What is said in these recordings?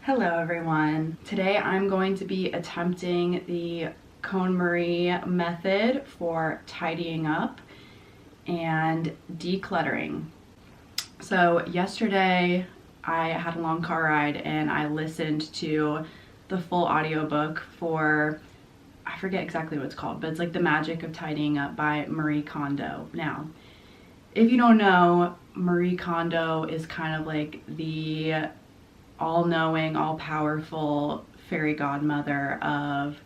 Hello everyone. Today I'm going to be attempting the KonMarie method for tidying up and decluttering. So yesterday I had a long car ride and I listened to the full audiobook for, I forget exactly what it's called, but it's like The Magic of Tidying Up by Marie Kondo. Now, if you don't know, Marie Kondo is kind of like the all-knowing, all-powerful fairy godmother of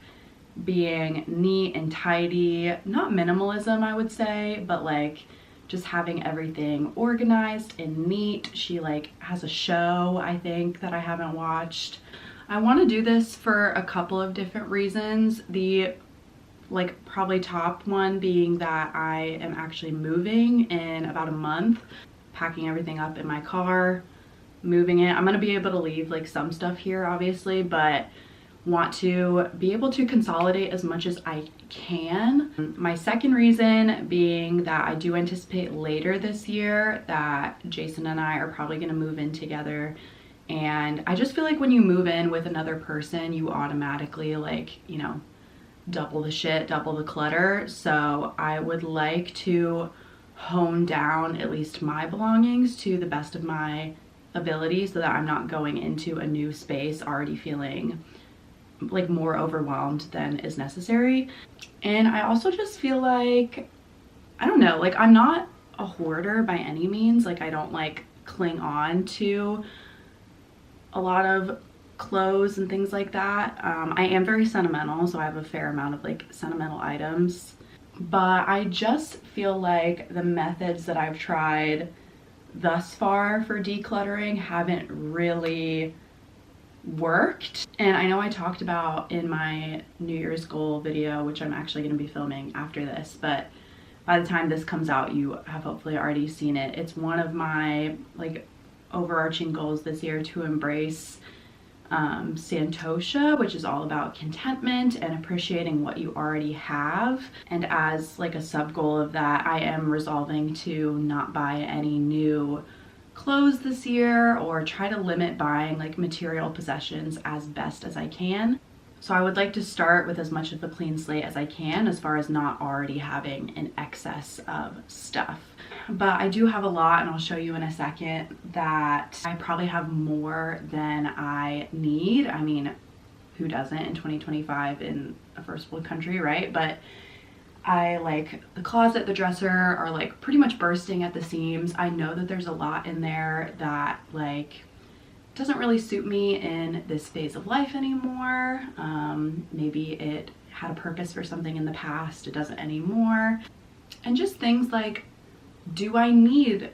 being neat and tidy. Not minimalism, I would say, but like just having everything organized and neat. She like has a show, I think, that I haven't watched. I want to do this for a couple of different reasons. The like probably top one being that I am actually moving in about a month, packing everything up in my car, moving it. I'm gonna be able to leave like some stuff here obviously, but want to be able to consolidate as much as I can. My second reason being that I do anticipate later this year that Jason and I are probably gonna move in together, and I just feel like when you move in with another person, you automatically like, you know, double the shit, double the clutter. So I would like to hone down at least my belongings to the best of my ability so that I'm not going into a new space already feeling like more overwhelmed than is necessary. And I also just feel like, I don't know, like I'm not a hoarder by any means. Like I don't like cling on to a lot of clothes and things like that. I am very sentimental, so I have a fair amount of like sentimental items, but I just feel like the methods that I've tried thus far for decluttering haven't really worked. And I know I talked about in my New Year's goal video, which I'm actually going to be filming after this, but by the time this comes out you have hopefully already seen it. It's one of my like overarching goals this year to embrace Santosha, which is all about contentment and appreciating what you already have. And as like a sub goal of that, I am resolving to not buy any new clothes this year or try to limit buying like material possessions as best as I can. So I would like to start with as much of a clean slate as I can as far as not already having an excess of stuff. But I do have a lot, and I'll show you in a second that I probably have more than I need. I mean, who doesn't in 2025 in a first world country, right? But I like the closet, the dresser are like pretty much bursting at the seams. I know that there's a lot in there that like doesn't really suit me in this phase of life anymore. Maybe it had a purpose for something in the past, it doesn't anymore. And just things like, do I need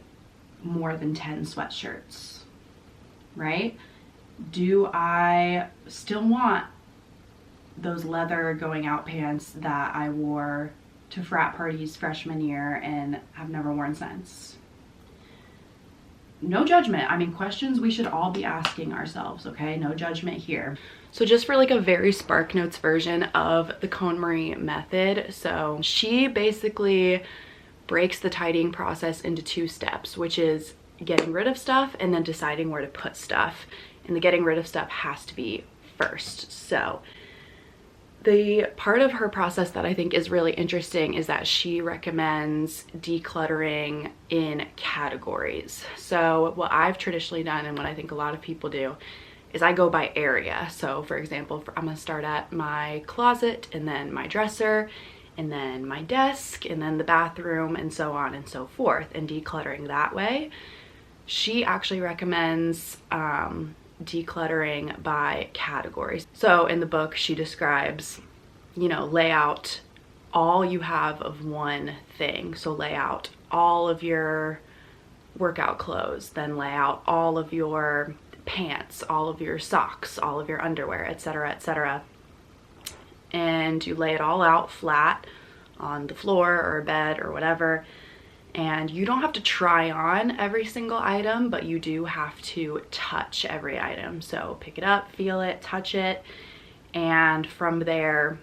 more than 10 sweatshirts, right? Do I still want those leather going out pants that I wore to frat parties freshman year and have never worn since? No judgment. I mean, questions we should all be asking ourselves, okay? No judgment here. So just for like a very Spark Notes version of the KonMarie method, so she basically breaks the tidying process into two steps, which is getting rid of stuff and then deciding where to put stuff. And the getting rid of stuff has to be first. So the part of her process that I think is really interesting is that she recommends decluttering in categories. So what I've traditionally done, and what I think a lot of people do, is I go by area. So for example, I'm gonna start at my closet and then my dresser and then my desk and then the bathroom and so on and so forth, and decluttering that way. She actually recommends decluttering by categories. So in the book she describes, you know, lay out all you have of one thing. So lay out all of your workout clothes, then lay out all of your pants, all of your socks, all of your underwear, etc., etc. And you lay it all out flat on the floor or a bed or whatever. And you don't have to try on every single item, but you do have to touch every item. So pick it up, feel it, touch it, and from there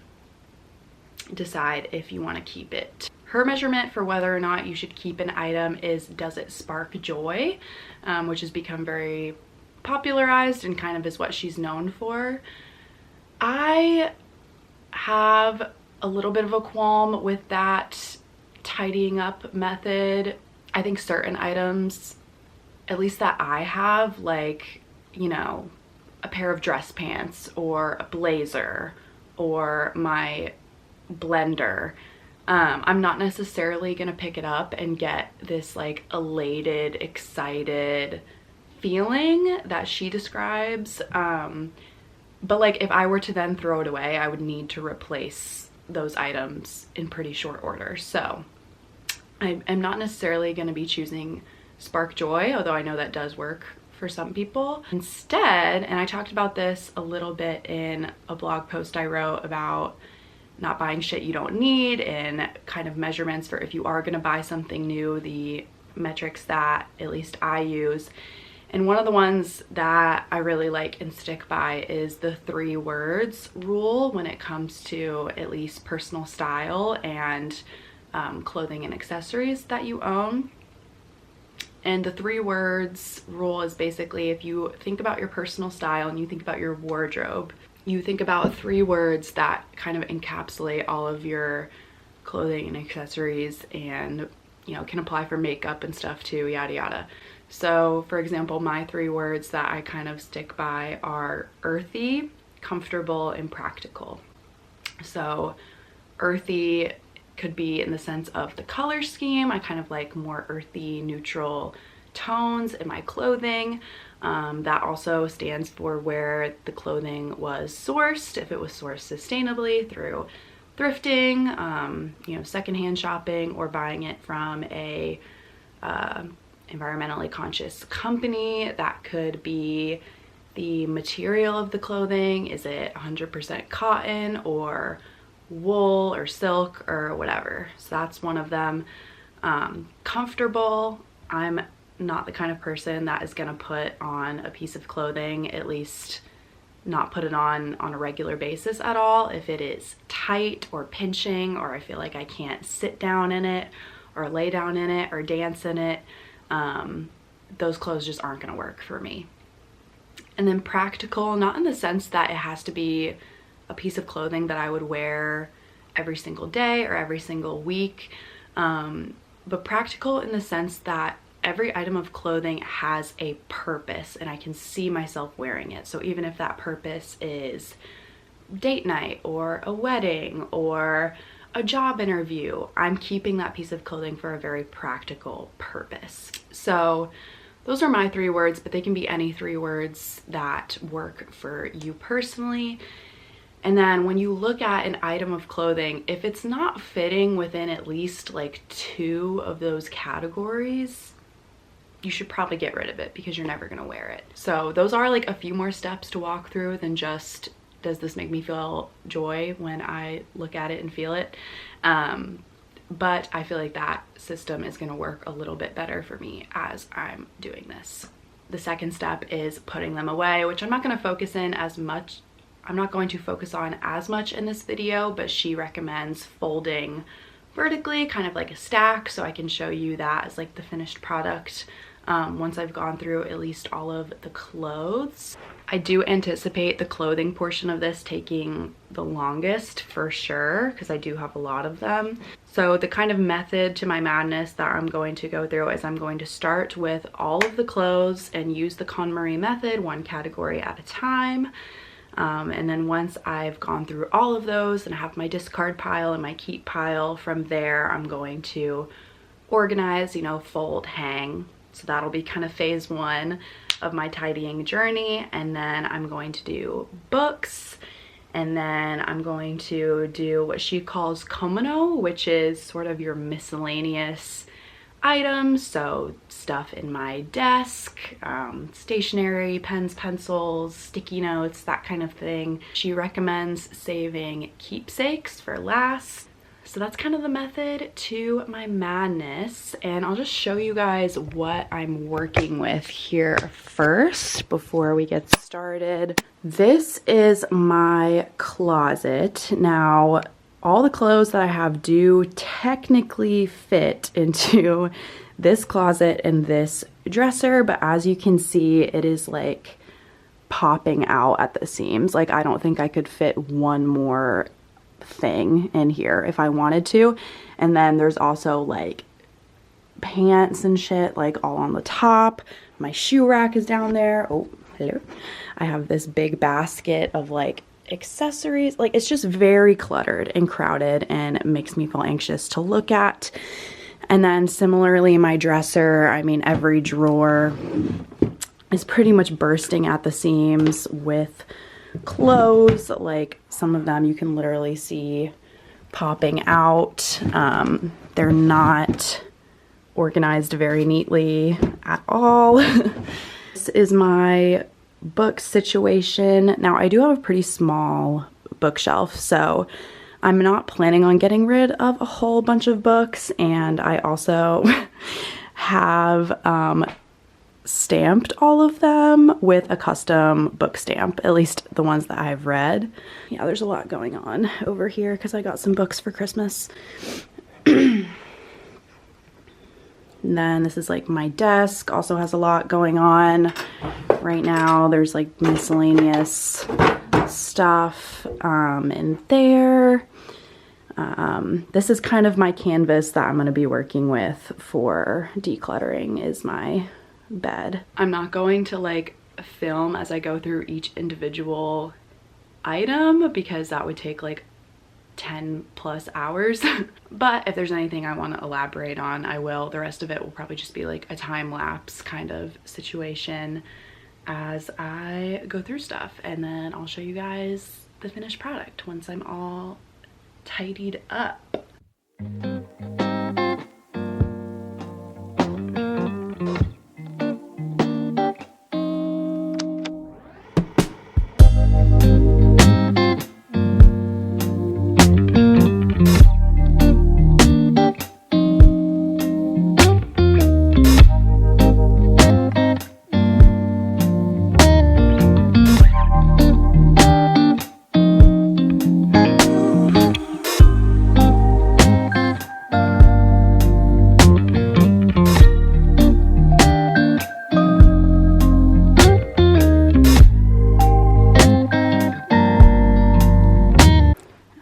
decide if you want to keep it. Her measurement for whether or not you should keep an item is, does it spark joy, which has become very popularized and kind of is what she's known for. I have a little bit of a qualm with that tidying up method. I think certain items, at least that I have, like, you know, a pair of dress pants or a blazer or my blender, I'm not necessarily gonna pick it up and get this like elated, excited feeling that she describes. But like if I were to then throw it away, I would need to replace those items in pretty short order. So I'm not necessarily going to be choosing Spark Joy, although I know that does work for some people. Instead, and I talked about this a little bit in a blog post I wrote about not buying shit you don't need and kind of measurements for if you are going to buy something new, the metrics that at least I use. And one of the ones that I really like and stick by is the 3 words rule when it comes to at least personal style and clothing and accessories that you own. And the 3 words rule is basically, if you think about your personal style and you think about your wardrobe, you think about 3 words that kind of encapsulate all of your clothing and accessories, and you know, can apply for makeup and stuff too, yada yada. So for example, my 3 words that I kind of stick by are earthy, comfortable, and practical. So earthy could be in the sense of the color scheme. I kind of like more earthy, neutral tones in my clothing. That also stands for where the clothing was sourced, if it was sourced sustainably through thrifting, you know, secondhand shopping, or buying it from a environmentally conscious company. That could be the material of the clothing. Is it 100% cotton or wool or silk or whatever? So that's one of them. Comfortable. I'm not the kind of person that is gonna put on a piece of clothing, at least not put it on a regular basis at all, if it is tight or pinching, or I feel like I can't sit down in it or lay down in it or dance in it. Those clothes just aren't gonna work for me. And then practical, not in the sense that it has to be a piece of clothing that I would wear every single day or every single week, but practical in the sense that every item of clothing has a purpose and I can see myself wearing it. So even if that purpose is date night or a wedding or a job interview, I'm keeping that piece of clothing for a very practical purpose. So those are my 3 words, but they can be any 3 words that work for you personally. And then when you look at an item of clothing, if it's not fitting within at least like 2 of those categories, you should probably get rid of it because you're never gonna wear it. So those are like a few more steps to walk through than just, does this make me feel joy when I look at it and feel it? But I feel like that system is gonna work a little bit better for me as I'm doing this. The second step is putting them away, which I'm not gonna focus in as much. I'm not going to focus on as much in this video, but she recommends folding vertically, kind of like a stack, so I can show you that as like the finished product once I've gone through at least all of the clothes. I do anticipate the clothing portion of this taking the longest for sure, because I do have a lot of them. So the kind of method to my madness that I'm going to go through is I'm going to start with all of the clothes and use the KonMarie method, 1 category at a time. And then once I've gone through all of those and I have my discard pile and my keep pile, from there I'm going to organize, you know, fold, hang. So that'll be kind of phase 1 of my tidying journey. And then I'm going to do books, and then I'm going to do what she calls kondo, which is sort of your miscellaneous items. So stuff in my desk, stationery, pens, pencils, sticky notes, that kind of thing. She recommends saving keepsakes for last. So that's kind of the method to my madness, and I'll just show you guys what I'm working with here first before we get started. This is my closet. Now, all the clothes that I have do technically fit into this closet and this dresser, but as you can see, it is like popping out at the seams. Like I don't think I could fit one more thing in here if I wanted to. And then there's also like pants and shit like all on the top. My shoe rack is down there. Oh, hello. I have this big basket of like accessories. Like it's just very cluttered and crowded, and it makes me feel anxious to look at. And then similarly, my dresser, I mean, every drawer is pretty much bursting at the seams with clothes. Like some of them you can literally see popping out. They're not organized very neatly at all. This is my book situation. Now I do have a pretty small bookshelf, so I'm not planning on getting rid of a whole bunch of books, and I also have stamped all of them with a custom book stamp, at least the ones that I've read. Yeah, there's a lot going on over here because I got some books for Christmas. And then this is like my desk, also has a lot going on right now. There's like miscellaneous stuff in there. This is kind of my canvas that I'm going to be working with for decluttering, is my bed. I'm not going to like film as I go through each individual item because that would take like 10 plus hours. But if there's anything I want to elaborate on, I will. The rest of it will probably just be like a time lapse kind of situation as I go through stuff, and then I'll show you guys the finished product once I'm all tidied up.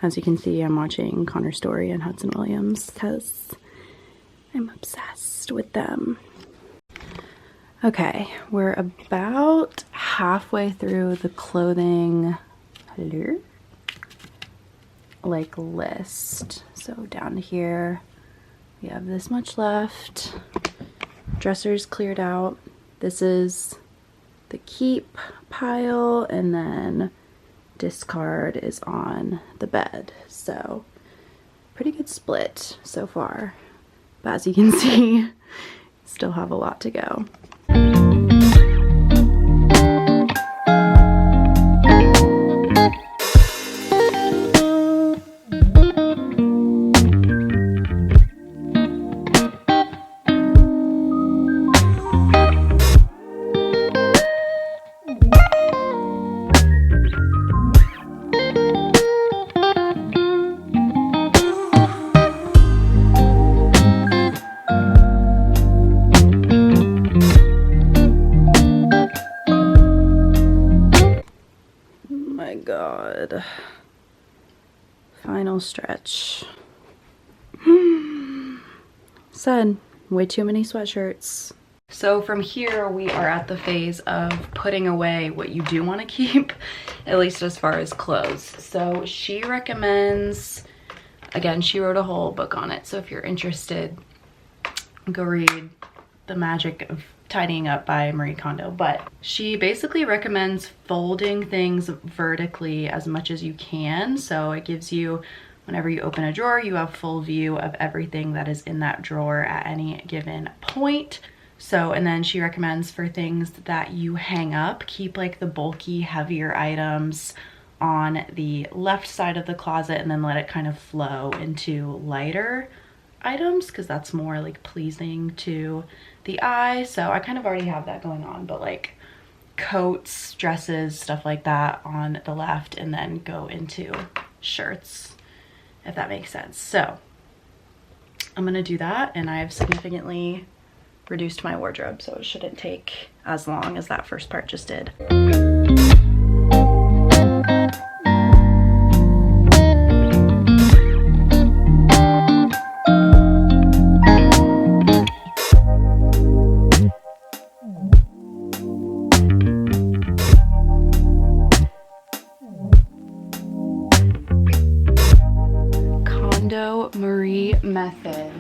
As you can see, I'm watching Connor Story and Hudson Williams because I'm obsessed with them. Okay, we're about halfway through the clothing like list. So down here, we have this much left. Dresser's cleared out. This is the keep pile, and then discard is on the bed. So pretty good split so far, but as you can see, still have a lot to go. God. Final stretch. Said, way too many sweatshirts. So from here, we are at the phase of putting away what you do want to keep, at least as far as clothes. So she recommends, again, she wrote a whole book on it. So if you're interested, go read The Magic of Tidying Up by Marie Kondo. But she basically recommends folding things vertically as much as you can. So it gives you, whenever you open a drawer, you have full view of everything that is in that drawer at any given point. So, and then she recommends for things that you hang up, keep like the bulky, heavier items on the left side of the closet and then let it kind of flow into lighter items because that's more like pleasing to the eye. So I kind of already have that going on, but like coats, dresses, stuff like that on the left, and then go into shirts, if that makes sense. So I'm gonna do that, and I have significantly reduced my wardrobe, so it shouldn't take as long as that first part just did. Konmarie method.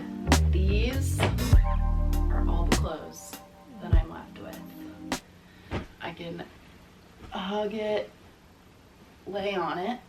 These are all the clothes that I'm left with. I can hug it, lay on it.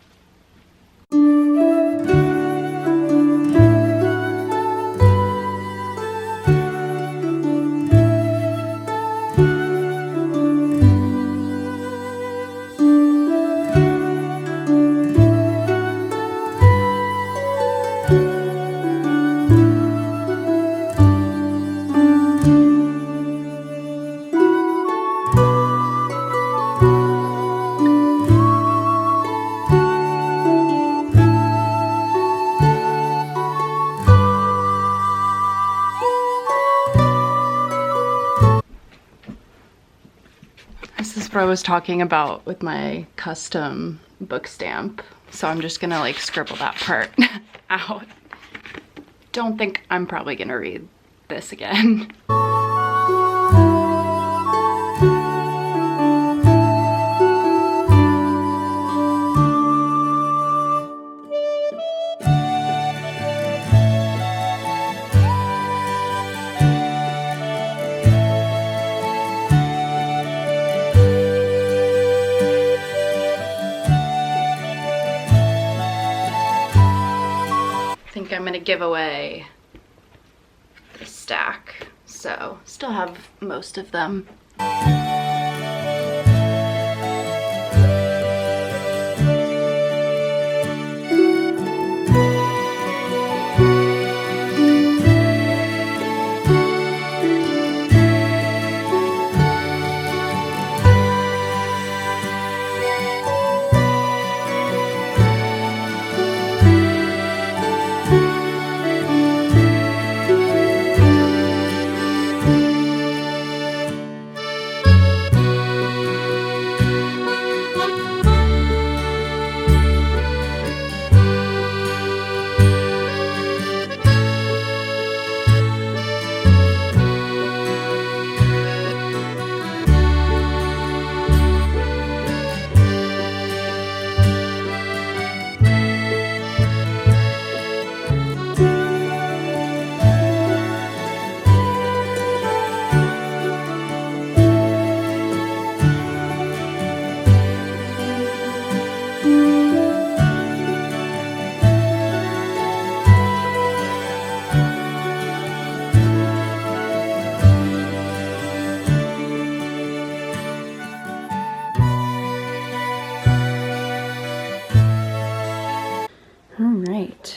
This is what I was talking about with my custom book stamp. So I'm just gonna like scribble that part out. Don't think I'm probably gonna read this again. I think I'm gonna give away the stack, so still have most of them.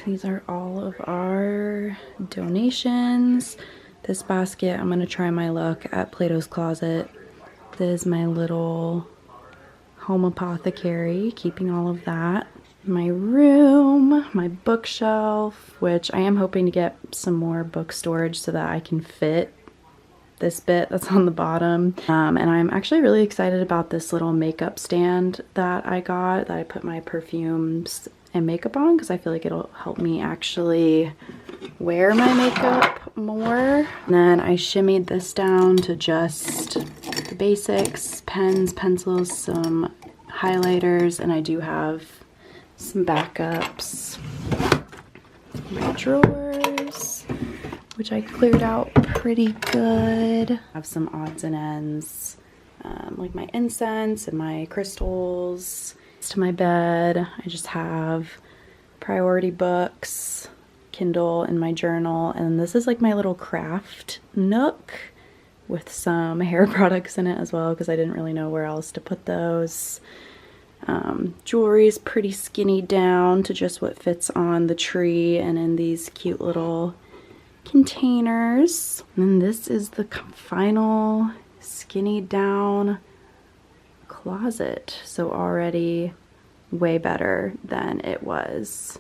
These are all of our donations. This basket, I'm gonna try my luck at Plato's Closet. This is my little home apothecary, keeping all of that. My room, my bookshelf, which I am hoping to get some more book storage so that I can fit this bit that's on the bottom. And I'm actually really excited about this little makeup stand that I got, that I put my perfumes and makeup on, because I feel like it'll help me actually wear my makeup more. And then I shimmied this down to just the basics: pens, pencils, some highlighters, and I do have some backups. My drawers, which I cleared out pretty good. I have some odds and ends, like my incense and my crystals. To my bed, I just have priority books, Kindle, and my journal. And this is like my little craft nook with some hair products in it as well, because I didn't really know where else to put those. Jewelry is pretty skinny down to just what fits on the tree and in these cute little containers. And this is the final skinny down closet, so already way better than it was.